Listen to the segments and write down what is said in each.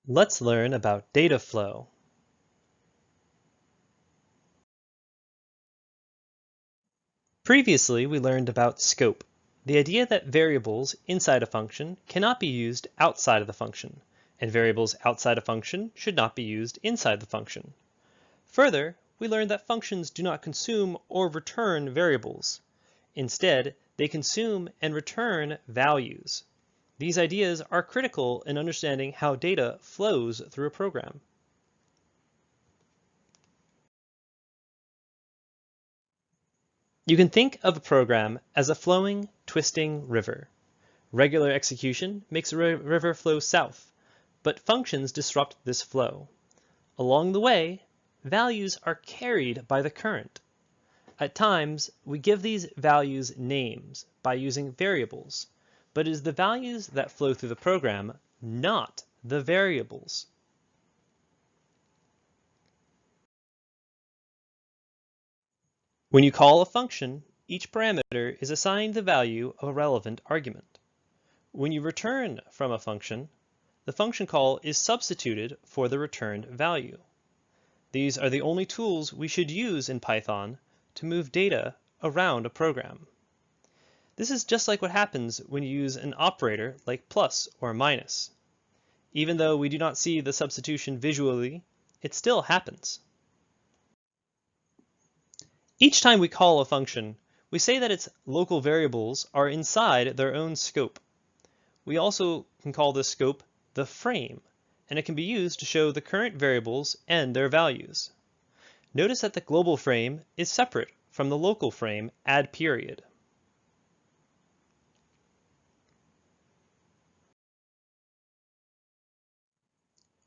Let's learn about data flow. Previously, we learned about scope, the idea that variables inside a function cannot be used outside of the function, and variables outside a function should not be used inside the function. Further, we learned that functions do not consume or return variables. Instead, they consume and return values. These ideas are critical in understanding how data flows through a program. You can think of a program as a flowing, twisting river. Regular execution makes a river flow south, but functions disrupt this flow. Along the way, values are carried by the current. At times, we give these values names by using variables, but it is the values that flow through the program, not the variables. When you call a function, each parameter is assigned the value of a relevant argument. When you return from a function, the function call is substituted for the returned value. These are the only tools we should use in Python to move data around a program. This is just like what happens when you use an operator like plus or minus. Even though we do not see the substitution visually, it still happens. Each time we call a function, we say that its local variables are inside their own scope. We also can call this scope the frame, and it can be used to show the current variables and their values. Notice that the global frame is separate from the local frame add period.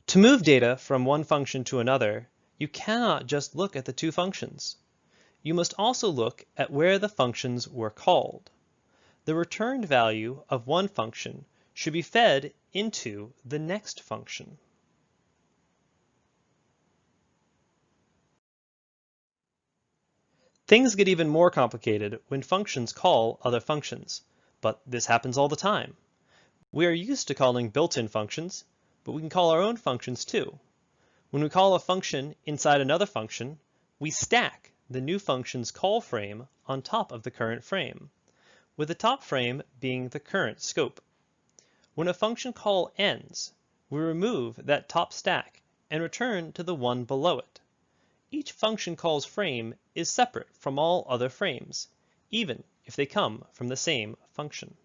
To move data from one function to another, you cannot just look at the two functions. You must also look at where the functions were called. The returned value of one function should be fed into the next function. Things get even more complicated when functions call other functions, but this happens all the time. We are used to calling built-in functions, but we can call our own functions too. When we call a function inside another function, we stack the new function's call frame on top of the current frame, with the top frame being the current scope. When a function call ends, we remove that top stack and return to the one below it. Each function call's frame is separate from all other frames, even if they come from the same function.